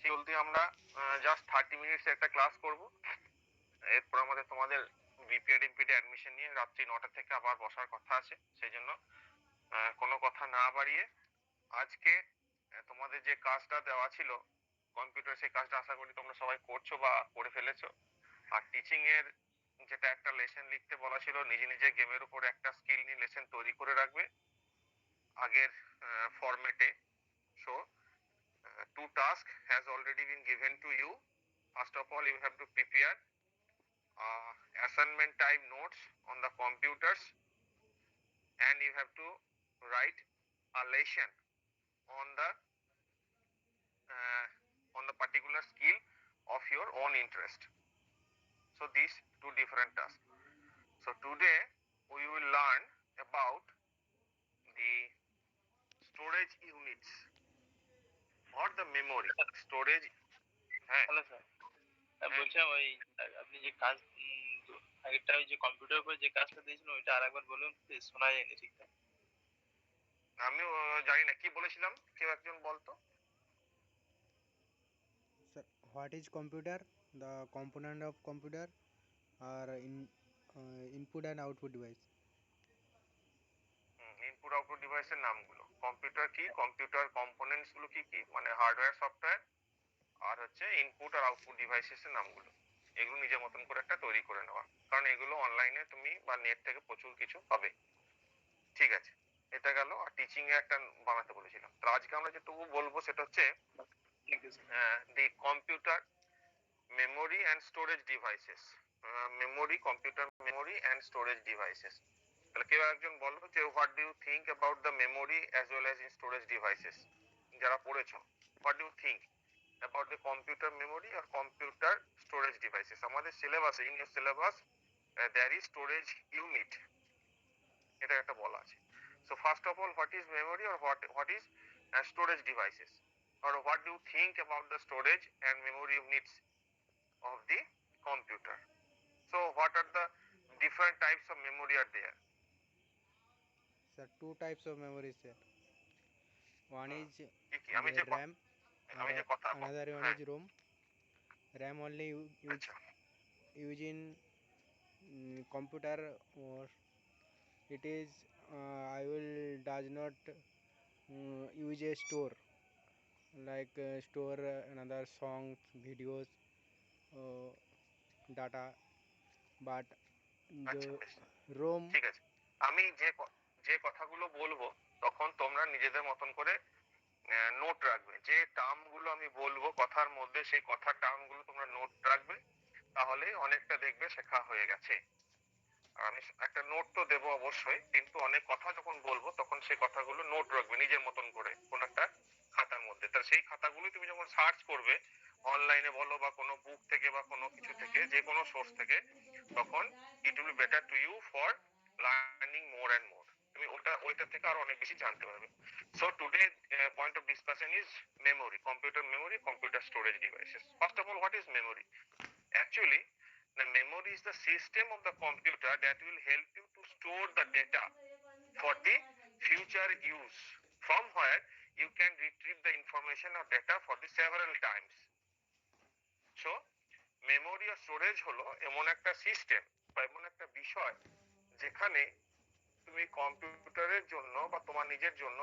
জলদি আমরা just 30 minutes একটা ক্লাস করব। এরপর আমাদের তোমাদের বিপিএড এমপিডি অ্যাডমিশন নিয়ে রাত্রি 9টা থেকে আবার বসার কথা আছে। সেই জন্য কোনো কথা না বাড়িয়ে আজকে তোমাদের যে কাজটা দেওয়া ছিল কম্পিউটার, সেই কাজটা আশা করি তোমরা সবাই করছো বা করে ফেলেছো। আর টিচিং এর যেটা একটা লেসন লিখতে বলা ছিল, নিজে নিজে গেমের উপর একটা স্কিল নিয়ে লেসন তৈরি করে রাখবে আগের ফরম্যাটে। So two tasks has already been given to you. First of all, you have to prepare assignment type notes on the computers, and you have to write a lesson on the particular skill of your own interest. So these two different tasks. So today we will learn about the storage units or the memory storage. Hello sir, বলছিলাম ওই আপনি যে কাজ আগেরটা ওই যে computer উপর যে কাজটা দিয়েছিলেন ওইটা আরেকবার বলুন প্লিজ, শোনা যায়নি ঠিকঠাক। আমিও জানি না কি বলেছিলাম, কেউ একজন বলতো। Sir, what is computer? The component of computer are input and output device. Input output ডিভাইসের নামগুলো। কম্পিউটার কি, কম্পিউটার কম্পোনেন্টস গুলো কি কি, মানে হার্ডওয়্যার সফটওয়্যার, আর হচ্ছে ইনপুট আর আউটপুট ডিভাইসেস এর নামগুলো। এগুলো নিজের মতন করে একটা তৈরি করে নেওয়া, কারণ এগুলো অনলাইনে তুমি বা নেট থেকে প্রচুর কিছু পাবে। ঠিক আছে, এটা গেল। আর টিচিং এ একটা বানাতে বলেছিলাম। তো আজকে আমরা যেটুকু বলবো সেটা হচ্ছে the computer memory and storage devices. Memory, computer memory and storage devices. তাহলে কেউ একজন বলো যে what do you think about the memory as well as in storage devices? যারা পড়েছো, what do you think about the computer memory or computer storage devices? আমাদের সিলেবাসে, in your syllabus there is storage unit, এটা একটা বলা আছে। So first of all, what is memory or what is storage devices, or what do you think about the storage and memory units of the computer? So what are the different types of memory are there? Sir, two types of memory, sir. One is আমি যে RAM আমি and যে কথা another one হ্যাঁ, is ROM. RAM only আচ্ছা use in computer, or it is I will does not use a store, like store another songs, videos, uh, data, but the আচ্ছা বেশ, ROM. ঠিক আছে। আমি যে কথাগুলো বলবো তখন তোমরা নিজেদের মতন করে নোট রাখবে। যে টার্ম গুলো আমি বলবো কথার মধ্যে, সেই কথার টার্ম গুলো তোমরা নোট রাখবে, তাহলে অনেকটা দেখবে শেখা হয়ে গেছে। আর আমি একটা নোট তো দেবো অবশ্যই, কিন্তু অনেক কথা যখন বলবো তখন সেই কথাগুলো নোট রাখবে নিজের মতন করে কোন একটা খাতার মধ্যে। তার সেই খাতাগুলো তুমি যখন সার্চ করবে অনলাইনে বলো বা কোনো বুক থেকে বা কোনো কিছু থেকে, যে কোনো সোর্স থেকে, তখন it will be better to you for learning more and more. তুমি ওইটা থেকে আরো অনেক বেশি জানতে পারবে। So today point of discussion is memory, computer memory, computer storage devices. First of all, what is memory? Actually, the memory is the system of the computer that will help you to store the data for the future use, from where you can retrieve the information or data for the several times. So memory আর storage হলো এমন একটা system বা এমন একটা বিষয় যেখানে তুমি কম্পিউটারের জন্য বা তোমার নিজের জন্য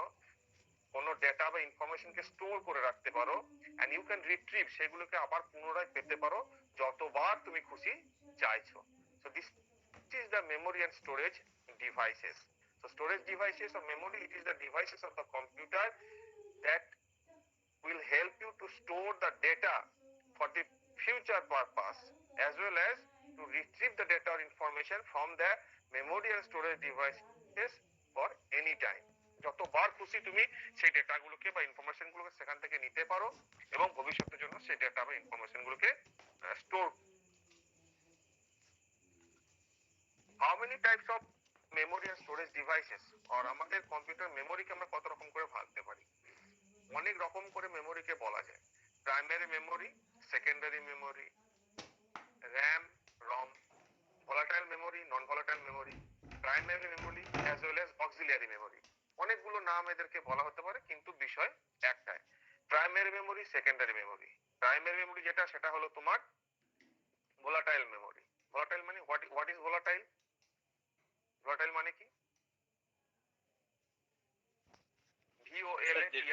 কোনো ডেটা বা ইনফরমেশনকে স্টোর করে রাখতে পারো, এন্ড ইউ ক্যান রিট্রিভ, সেগুলোকে আবার পুনরায় পেতে পারো যতবার তুমি খুশি চাইছো। So this is the memory and storage devices. So storage devices or memory, it is the devices of the computer that will help you to store the data for the future purpose, as well as to retrieve the data or information from the memory and storage devices for any time. যতবার খুশি তুমি সেই ডেটাগুলোকে বা information গুলোকে সেখান থেকে নিতে পারো এবং ভবিষ্যতের জন্য সেই ডেটা বা ইনফরমেশন গুলোকে store. How many types of memory and storage devices, আর আমাদের কম্পিউটার মেমোরিকে আমরা কত রকম করে ভাঙতে পারি? অনেক রকম করে মেমোরিকে বলা যায়। Primary memory, secondary memory, RAM, ROM, volatile memory, non volatile memory, primary memory as well as auxiliary memory. অনেকগুলো নাম এদেরকে বলা হতে পারে, কিন্তু বিষয় একটাই। Primary memory, secondary memory. Primary memory যেটা সেটা হলো তোমার ভোলাটাইল মেমোরি। ভোলাটাইল মানে হোয়াট ইজ ভোলাটাইল? ভোলাটাইল মানে কি? VOLATIL।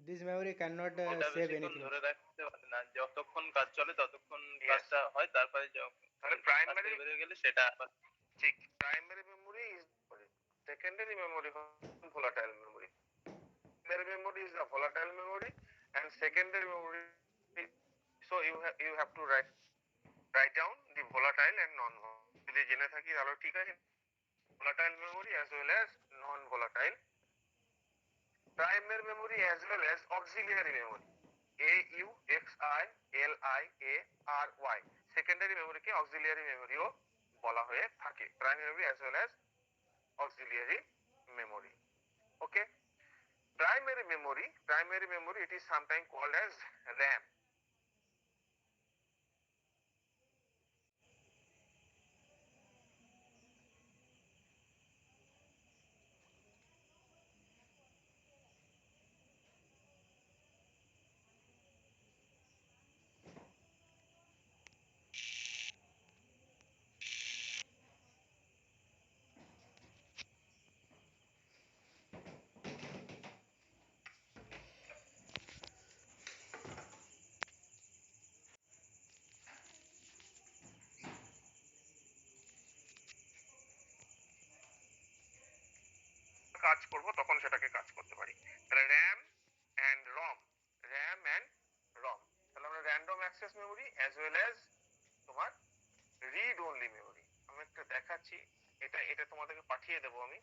This memory cannot ওটা save বেশিক্ষণ anything. ধরে রাখতে পারে না, যতক্ষণ কাজ চলে ততক্ষণ Yes. কাজটা হয়, তারপরে তাহলে কাজ প্রাইমারি, থেকে বেরিয়ে গেলে সেটা আবার ঠিক, primary memory is secondary memory volatile memory. Primary memory is the volatile memory and secondary memory. So you have to write down the volatile and non-volatile. যদি জেনে থাকি তাহলে ঠিক আছে। Volatile memory as well as non-volatile. Primary memory as well as auxiliary memory. AUXILIARY. Secondary memory কে auxiliary memory ও বলা হয়ে থাকে। Primary memory as well as auxiliary memory. Okay. Primary memory, it is sometimes called as RAM. কাজ করব তখন সেটাকে কাজ করতে পারি। তাহলে RAM and ROM, RAM and ROM। তাহলে আমরা random access memory as well as তোমার রিড অনলি মেমোরি। আমি একটা দেখাচ্ছি, এটা তোমাদেরকে পাঠিয়ে দেবো আমি।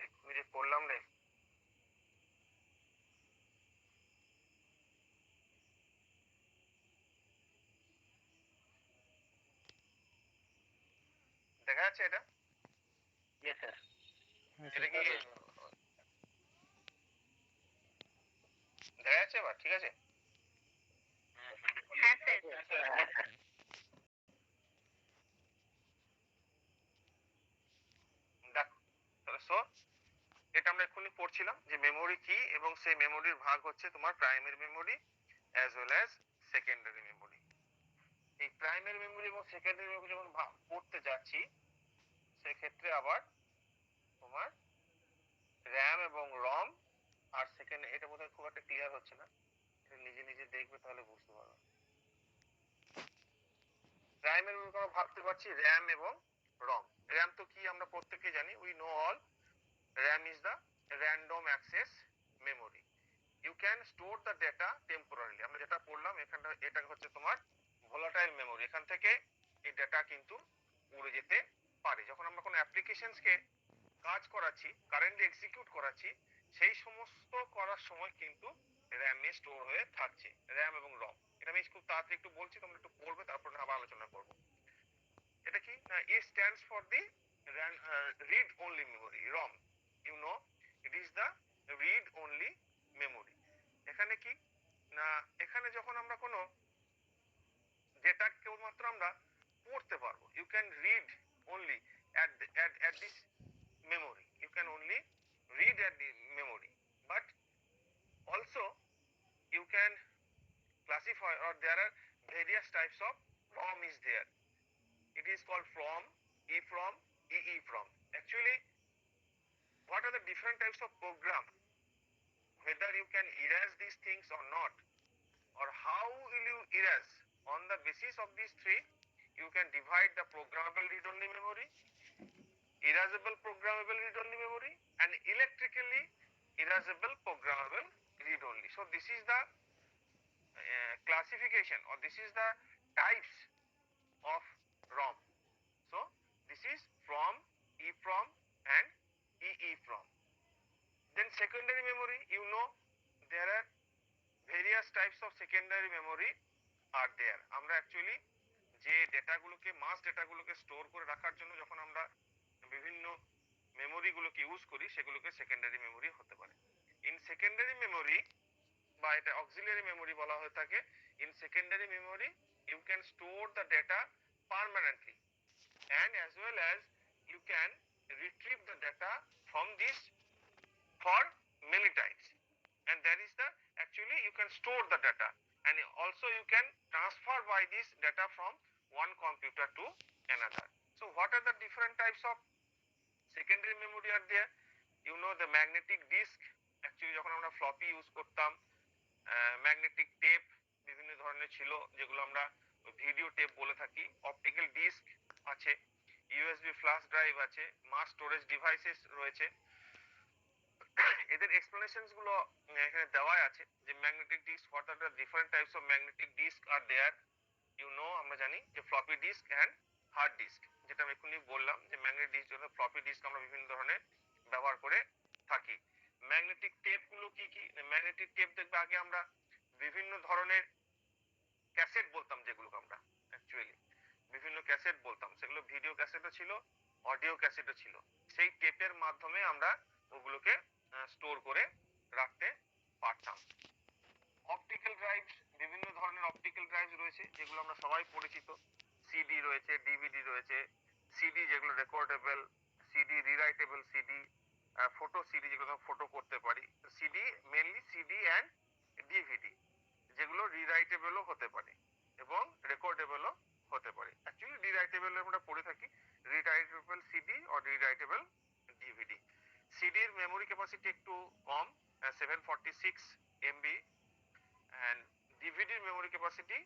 এক্ষুনি যে করলাম রে, দেখা যাচ্ছে এটা? Yes sir. হ্যাঁ এটা স্যার। কি দেখা যাচ্ছে এবার? ঠিক আছে। হ্যাঁ স্যার। দেখো তাহলে এটা আমরা এক্ষুনি পড়ছিলাম যে মেমোরি কি, এবং সেই মেমোরির ভাগ হচ্ছে তোমার primary memory as well as secondary memory. এই প্রাইমারি মেমোরি এবং সেকেন্ডারি মেমোরি যখন পড়তে যাচ্ছি, সেক্ষেত্রে আবার তোমার র্যাম এবং রম আর সেকেন্ড, এটা বোধহয় খুব একটা ক্লিয়ার হচ্ছে না, এটা নিজে নিজে দেখবে তাহলে বুঝতে পারবে। প্রাইমারি মেমোরি আমরা ভাবতে পারছি র্যাম এবং রম। র্যাম তো কি আমরা প্রত্যেকে জানি, we know all, RAM is the random access memory. You can store the data temporarily. আমরা যেটা পড়লাম এখানটা, এটা হচ্ছে তোমার ভোলাটাইল মেমোরি। এখান থেকে এই ডেটা কিন্তু উড়ে যেতে পারে। যখন আমরা কোনো অ্যাপ্লিকেশনসকে কাজ করাচ্ছি, কারেন্টলি এক্সিকিউট করাচ্ছি, সেই সমস্ত করার সময় কিন্তু র্যামে স্টোর হয়ে থাকছে, র্যাম এবং রম। এটা আমি খুব তাড়াতাড়ি একটু বলছি, তোমরা একটু পড়বে, তারপর আবার আলোচনা করবো। এটা কি না, a stands for the read only memory, ROM. You know, it is the read only memory. এখানে কি না, এখানে যখন আমরা কোনো ডেটা কেবলমাত্র আমরা পড়তে পারবো, you can read only at this memory, you can only read at the memory, but also you can classify, or there are various types of ROM is there. It is called from, EEPROM, EEPROM. Actually different types of program, whether you can erase these things or not, or how will you erase. On the basis of these three, you can divide the programmable read-only memory, erasable programmable read-only memory, and electrically erasable programmable read-only. So this is the classification, or this is the types of ROM. So this is from, EEPROM and EEPROM. Then secondary memory, you know, there are various types of secondary memory are there. আমরা actually যে ডেটাগুলোকে, মাস ডেটাগুলোকে store করে রাখার জন্য যখন আমরা বিভিন্ন মেমোরিগুলোকে use করি, সেগুলোকে সেকেন্ডারি মেমোরি হতে পারে। ইন সেকেন্ডারি মেমোরি বা এটা অক্সিলিয়ারি মেমোরি বলা হয়ে থাকে, in secondary memory you can store the data permanently, and as well as you can retrieve the data from this for many times, and that is the, actually you can store the data, and also you can transfer by this data from one computer to another. So what are the different types of secondary memory are there? You know, the magnetic disk, actually যখন আমরা floppy use করতাম, magnetic tape বিভিন্ন ধরনের ছিল যেগুলো আমরা video tape বলে থাকি, অপটিক্যাল ডিস্ক আছে, ইউএসবি ফ্ল্যাশ ড্রাইভ আছে, মাস স্টোরেজ ডিভাইসেস রয়েছে। এদের এক্সপ্লেনেশনস গুলো এখানে দেওয়া আছে যে magnetic disk, what are the different types of magnetic disk are there. You know, আমরা জানি যে floppy disk and hard disk, যেটা আমি এক্ষুনি বললাম যে ম্যাগনেটিক ডিস্ক অর্থাৎ ফ্লপি ডিস্ক আমরা বিভিন্ন ধরনের ব্যবহার করে থাকি। ম্যাগনেটিক টেপ গুলো কি কি? ম্যাগনেটিক টেপ দেখবে আগে আমরা বিভিন্ন ধরনের ক্যাসেট বলতাম, যেগুলোকে আমরা অ্যাকচুয়ালি বিভিন্ন ক্যাসেট বলতাম, সেগুলো ভিডিও ক্যাসেটও ছিল, অডিও ক্যাসেটও ছিল। সেই টেপের মাধ্যমে আমরা ওগুলোকে স্টোর করে রাখতে পারতাম। অপটিক্যাল ড্রাইভস, বিভিন্ন ধরনের অপটিক্যাল ড্রাইভস রয়েছে যেগুলো আমরা সবাই পরিচিত। সিডি রয়েছে, ডিভিডি রয়েছে, সিডি যেগুলো রেকর্ডেবল, সিডি রিরাইটেবল, সিডি ফটো সিডি যেগুলো ফটো করতে পারি। CD mainly CD and DVD যেগুলো রিরাইটেবলও হতে পারে এবং রেকর্ডেবলও হতে পারে। অ্যাকচুয়ালি রিরাইটেবল আমরা পড়ে থাকি, rewritable CD or rewritable DVD. সিডির মেমোরি ক্যাপাসিটি একটু কম, 746 MB, and DVD memory capacity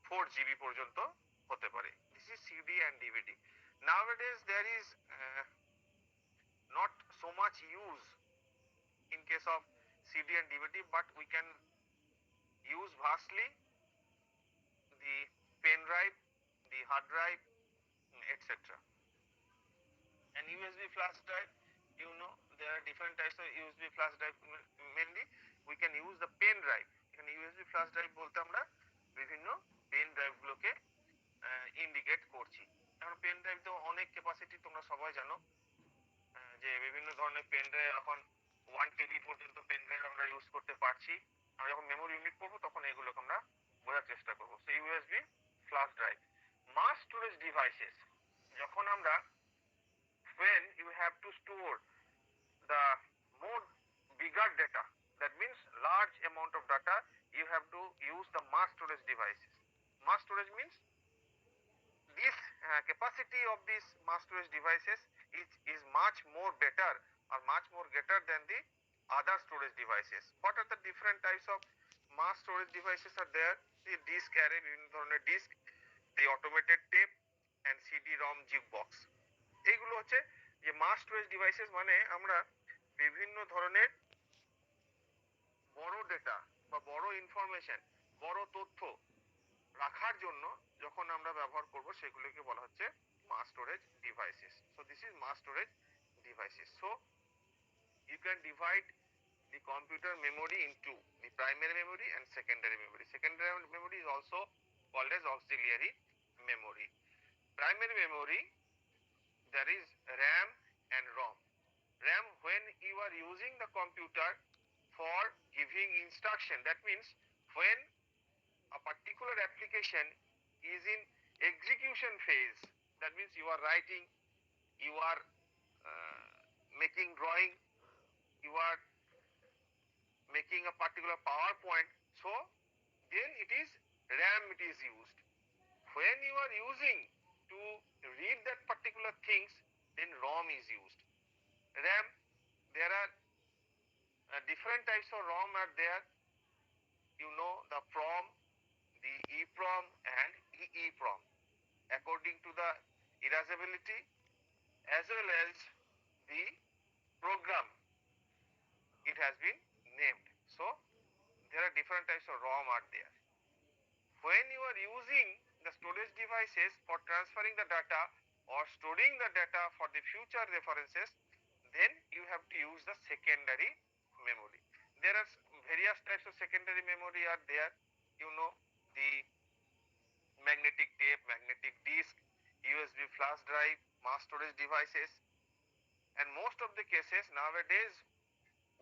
4 GB পর্যন্ত হতে পারে। This is CD and DVD. Nowadays there is not so much use in case of CD and DVD, but we can use vastly the pen drive, the hard drive, etc. And USB flash drive, you know, there are different types of USB flash drive. Mainly we can use the pen drive. এখানে USB flash drive বলতে আমরা বিভিন্ন pen drive গুলোকে indicate করছি। এখন pen drive তো অনেক capacity, তোমরা সবাই জানো যে বিভিন্ন ধরনের পেন ড্রাইভ এখন 1 টেবি পর্যন্ত পেন ড্রাইভ আমরা ইউজ করতে পারছি। আমরা যখন মেমোরি ইউনিট পড়বো তখন এগুলোকে আমরা বোঝার চেষ্টা করবো। সো ইউএসবি ফ্লাশ ড্রাইভ, মাস স্টোরেজ ডিভাইসেস, যখন আমরা when you have to store the more bigger data, that means large amount of data, you have to use the mass storage devices. Mass storage means this capacity of these mass storage devices is much more better or much more greater than the other storage devices. What are the different types of mass storage devices are there? The disk array, বিভিন্ন ধরনের disk, the automated tape and CD-ROM jukebox. এইগুলো হচ্ছে যে মাস storage devices, মানে আমরা বিভিন্ন ধরনের বড় ডেটা বা বড় ইনফরমেশন, বড় তথ্য রাখার জন্য যখন আমরা ব্যবহার করব সেগুলোকে বলা হচ্ছে mass storage devices. So this is mass storage devices. So you can divide the computer memory into the primary memory and secondary memory. Secondary memory is also called as auxiliary memory. Primary memory, there is RAM and ROM. RAM, when you are using the computer for giving instruction, that means when a particular application is in execution phase, that means you are writing, you are making drawing, you are making a particular PowerPoint, so then it is RAM it is used. When you are using to read that particular things, then ROM is used. RAM, there are different types of ROM are there. You know, the PROM, the EPROM and EEPROM according to the erasability as well as the program it has been named. So there are different types of ROM are there. When you are using the storage devices for transferring the data or storing the data for the future references, then you have to use the secondary memory. There are various types of secondary memory are there. You know, the magnetic tape, magnetic disk, USB flash drive, mass storage devices, and most of the cases nowadays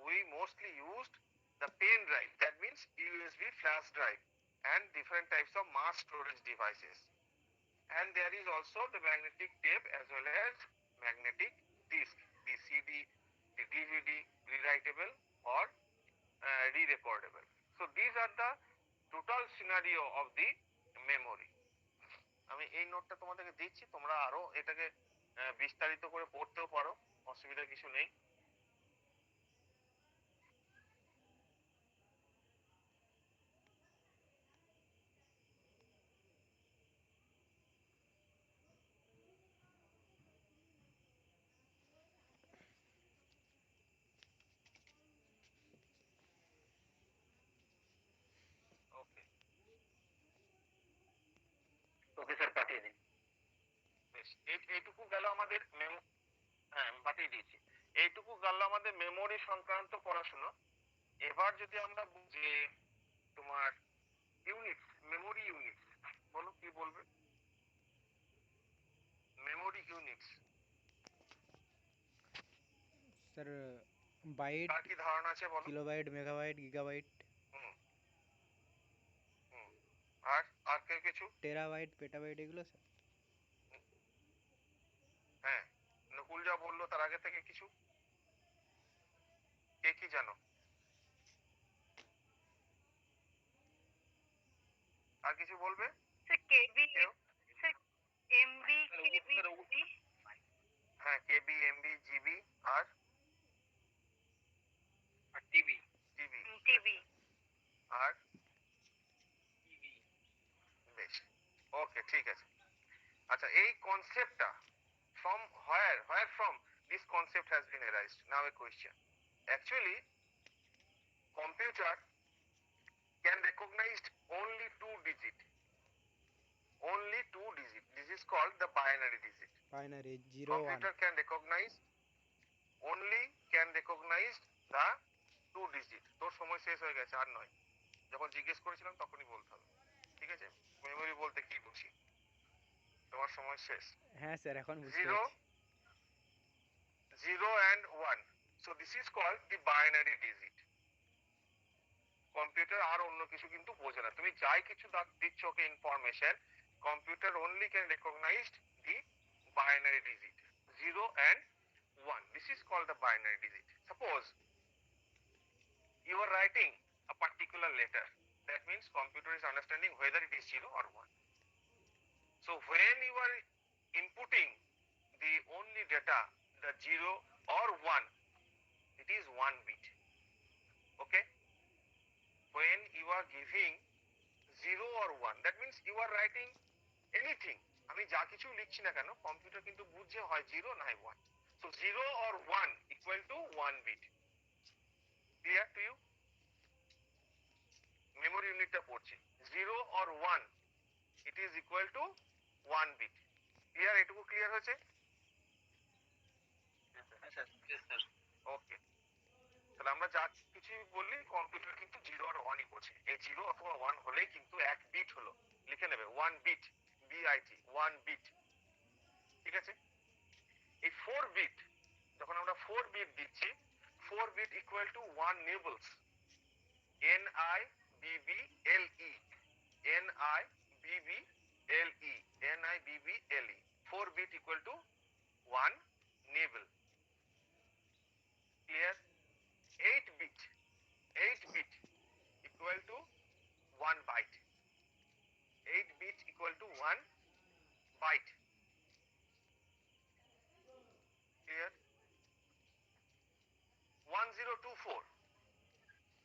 we mostly used the pen drive, that means USB flash drive, and different types of mass storage devices. And there is also the magnetic tape as well as magnetic disk, the CD, the DVD, rewritable or re-recordable. So these are the total scenario of the memory. আমি এই নোটটা তোমাদেরকে দিচ্ছি, তোমরা আরো এটাকে বিস্তারিত করে পড়তেও পারো, অসুবিধা কিছু নেই। ওকে, ওকে স্যার পাঠিয়ে দিন। বেশ, এইটুকু গেল আমাদের হ্যাঁ আমি পাঠিয়ে দিয়েছি। এইটুকু গেল আমাদের মেমোরি সংক্রান্ত পড়াশোনা। এবার যদি আমরা যে তোমার ইউনিটস, মেমোরি ইউনিটস, বলো কি বলবে? মেমোরি ইউনিটস স্যার বাইট, কার কি ধারণা আছে বলো? কিলোবাইট, মেগাবাইট, গিগাবাইট, হুম হুম আর আর কেউ কিছু? টেরাবাইট, পেটাবাইট এগুলো স্যার। হ্যাঁ, নকুল যা বললো তার আগে থেকে কিছু কে কি জানো? আর কিছু বলবে? কেবি, কেউ? এমবি, কেবি, হ্যাঁ, কেবি, এমবি, জিবি আর টিভি, টিবি টিবি। আর বেশ, ওকে ঠিক আছে। আচ্ছা, এই কনসেপ্টটা from where from this concept has been arised? Now a question. Actually, computer can recognize only two digit. Only two digit. This is called the binary digit. Binary 0 1। Computer can recognize the two digit. তোর সময় শেষ হয়ে গেছে, আর নয়। যখন জিজ্ঞেস করেছিলাম তখনই বলতে হবে, ঠিক আছে? মেমোরি বলতে কি বুঝি? তোমার সময় শেষ। হ্যাঁ স্যার এখন বুঝতে জিরো, পারছি। 0 and 1. So this is called the binary digit. Computer আর অন্য কিছু কিন্তু বোঝে না। তুমি যাই কিছু দিচ্ছ ওকে information, computer only can recognize the binary digit 0 and 1. This is called the binary digit. Suppose you are writing a particular letter, that means computer is understanding whether it is 0 or 1. So when you are inputting the only data, the 0 or 1, it is 1 bit. Okay, when you are giving 0 or 1, that means you are writing anything. আমি যা কিছু লিখছি না কেন computer কিন্তু বুঝছে হয় 0 না হয় 1. So 0 or 1 equal to 1 bit. Clear to you? Memory ইউনিটটা পড়ছি, 0 or 1 it is equal to 1 bit. Clear? এটুকু ক্লিয়ার হয়েছে? ওকে, তাহলে আমরা যা কিছু বললি কম্পিউটার কিন্তু 0 আর 1ই বোঝে। এই 0 অথবা 1 হলেই কিন্তু এক বিট হলো, লিখে নেবে 1 বিট, বিআইটি 1 বিট, ঠিক আছে? এই 4 বিট, যখন আমরা 4 বিট দিচ্ছি, 4 bit equal to 1 nibbles, N I B B L E, N I B B L E, N I B B L E, 4 bit equal to 1 nibble. Clear? 8 bit, 8 bit equal to 1 byte. 8 bit equal to 1 byte. Clear? 1024.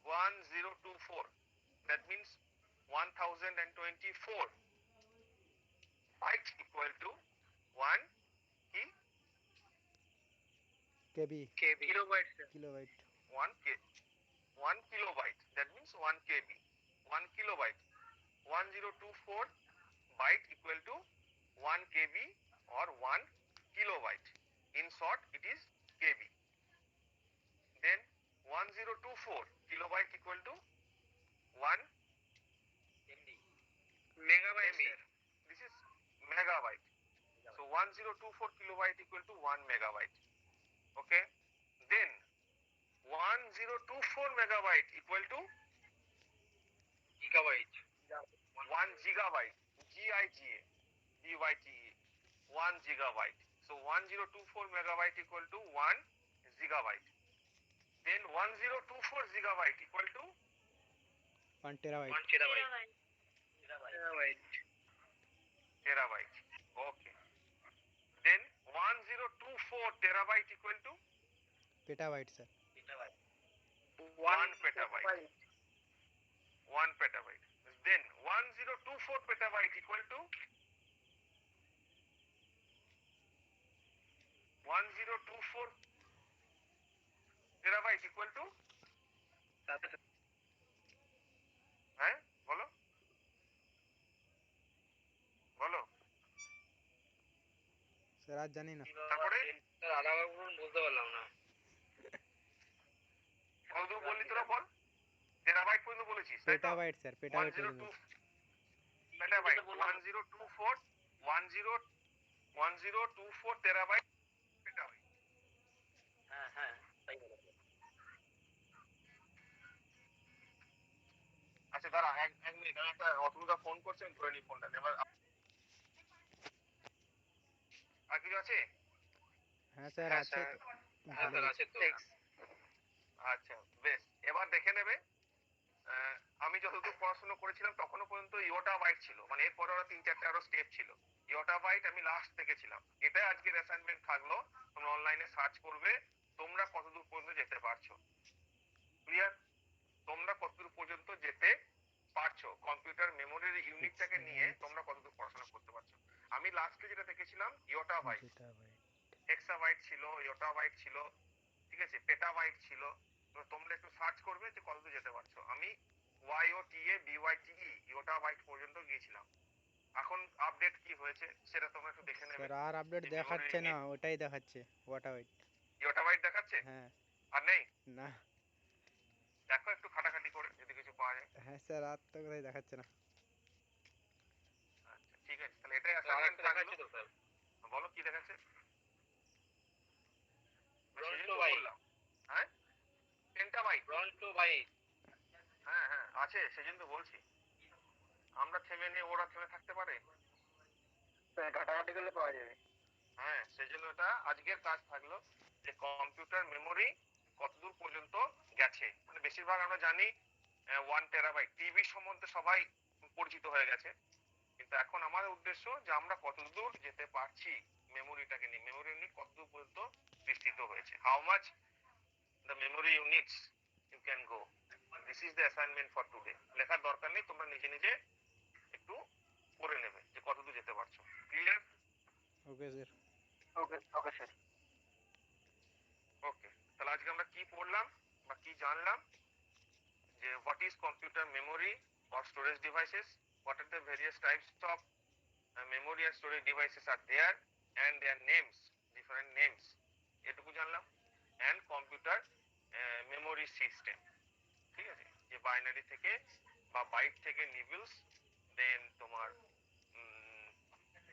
1024. That means 1024 byte equal to 1 কি KB, kilobyte sir. kilobyte. 1 k 1 kilobyte. That means 1 KB. 1 kilobyte. 1024 byte equal to 1 KB or 1 kilobyte. In short, it is KB. Then 1024 kilobyte equal to 1 megabyte MB. sir. This is megabyte. So 1024 kilobyte equal to 1 megabyte. Okay. Then 1024 megabyte equal to gigabyte. 1 gigabyte. GIGA. GYTE. 1 gigabyte. So 1024 megabyte equal to 1 gigabyte. Then 1024 gigabyte equal to 1 terabyte. 1 terabyte. Terabyte. terabyte. Okay. Then 1024 terabyte equal to Petabyte, sir. 1 petabyte. 1 petabyte. Then 1024 petabyte equal to 1024 terabyte equal to হ্যাঁ বলো বলো sir আর জানি না। তারপরে sir আলাদা করে বুঝতে পারলাম না। কতদূর বললি তোরা বল টেরাবাইট পর্যন্ত বলেছিস তাই তো পেটাবাইট স্যার, পেটাবাইট পর্যন্ত। 102 পেটাবাইট 1024 1024 টেরাবাইট পেটাবাইট। হ্যাঁ হ্যাঁ তাই বলেছে। আচ্ছা দাঁড়া এক মিনিট, আমি একটা অতুলদা ফোন করছে, আমি ধরে নি ফোনটা। এবার আর কিছু আছে? হ্যাঁ স্যার হ্যাঁ আছে স্যার, তো। হ্যাঁ ভালো স্যার আছে। আছে তো। আচ্ছা বেশ, এবার দেখে নেবে। আমি যতদূর পড়াশোনা করেছিলাম তখনও পর্যন্ত ইয়োটা বাইট ছিল, মানে এরপরে আরো 3-4টা আরো স্টেপ ছিল। ইয়োটা বাইট আমি লাস্ট দেখেছিলাম। এটাই আজকের অ্যাসাইনমেন্ট থাকলো, তোমরা অনলাইনে সার্চ করবে তোমরা কতদূর পর্যন্ত যেতে পারছো। ক্লিয়ার? তোমরা কতদূর পর্যন্ত যেতে পারছো, কম্পিউটার মেমোরির ইউনিটটাকে নিয়ে তোমরা কতদূর পড়াশোনা করতে পারছো। আমি লাস্টে যেটা দেখেছিলাম ইয়োটা বাইট, পেটাবাইট। হেক্সাবাইট ছিল, ইয়োটা বাইট ছিল, ঠিক আছে, পেটাবাইট ছিল। তো তোমরা একটু সার্চ করবে যে কতদূর যেতে পারছো। আমি ওয়াইওটিএ বিওয়াইটিই ইয়োটা বাইট পর্যন্ত গিয়েছিলাম। এখন আপডেট কি হয়েছে সেটা তোমরা একটু দেখে নেবে। স্যার আর আপডেট যে দেখাচ্ছে মেমোরি না, ওটাই দেখাচ্ছে ওয়াটাবাইট। ইয়োটা বাইট দেখাচ্ছে হ্যাঁ। আর নেই? না। দেখো একটু খাটাখাটি করে যদি কিছু পাওয়া যায়। হ্যাঁ স্যার আর তো কোথায় দেখাচ্ছে না। আচ্ছা ঠিক আছে, তাহলে এটাই আর অ্যাসাইনমেন্ট একটা থাকলো। দেখাচ্ছি তো স্যার। বলো কি দেখাচ্ছে? সেদিন ব্রন্টো তো বাইট। বললাম। হ্যাঁ পেন্টাবাইট। ব্রন্টো বাইট। হ্যাঁ হ্যাঁ আছে, সেদিন তো বলছি। আমরা থেমে নিয়ে ওরা থেমে থাকতে পারে? ঘাটাঘাটি করলে পাওয়া যাবে। হ্যাঁ সেজন্য এটা আজকের কাজ থাকলো যে কম্পিউটার মেমোরি কতদূর পর্যন্ত গেছে। মানে বেশিরভাগ আমরা জানি 1 টেরাবাইট, টিভি সম্বন্ধে সবাই পরিচিত হয়ে গেছে, কিন্তু এখন আমাদের উদ্দেশ্য যে আমরা কতদূর যেতে পারছি মেমোরিটাকে নিয়ে, মেমোরি ইউনিট কতদূর পর্যন্ত বিস্তৃত হয়েছে, how much the memory units you can go. This is the assignment for today. লেখার দরকার নেই, তোমরা নিজে নিজে একটু করে নেবে যে কতদূর যেতে পারছো। Clear? Okay sir. Okay okay sir. Okay, তাহলে আজকে আমরা কি পড়লাম বা কি জানলাম যে what is computer memory or storage devices, what are the various types of memory and storage devices are there and their names, different names, এটুকু জানলাম। and computer memory system, ঠিক আছে, যে বাইনারি থেকে বা বাইট থেকে নিবলস, দেন তোমার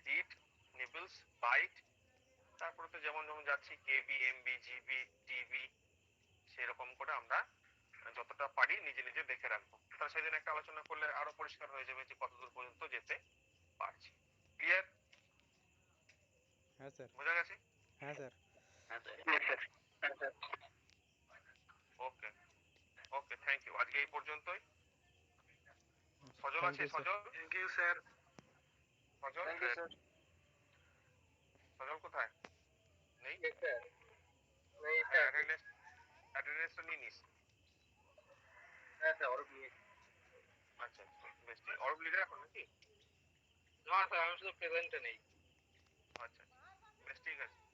বিট, নিবলস, বাইট, তারপরে তো যেমন যেমন যাচ্ছি কেবি, এমবি, জিবি, টিবি, সেরকম করে আমরা যতটা পারি নিজে নিজে দেখে রাখবো। তাহলে সেদিন একটা আলোচনা করলে আরো পরিষ্কার হয়ে যাবে যে কতদূর পর্যন্ত যেতে পারছি। ক্লিয়ার? হ্যাঁ স্যার। বোঝা গেছে? হ্যাঁ স্যার। হ্যাঁ স্যার। হ্যাঁ স্যার। হ্যাঁ sir. Okay okay, thank you. আজকে এই পর্যন্তই। সজল থ্যাংক আছে? You sir. Sajal? Thank you sir. Sajal? Thank you sir. Sajal কোথায়? নেই? Yes sir. নেই স্যার। অ্যাটেন্ডেন্সটা নিয়ে নিস। স্যার অরূপ নিয়ে। আচ্ছা আচ্ছা, বেশ ঠিক। অরূপ লিডার এখন নাকি? না স্যার আমি শুধু প্রেজেন্টে নেই। আচ্ছা আচ্ছা, বেশ ঠিক আছে।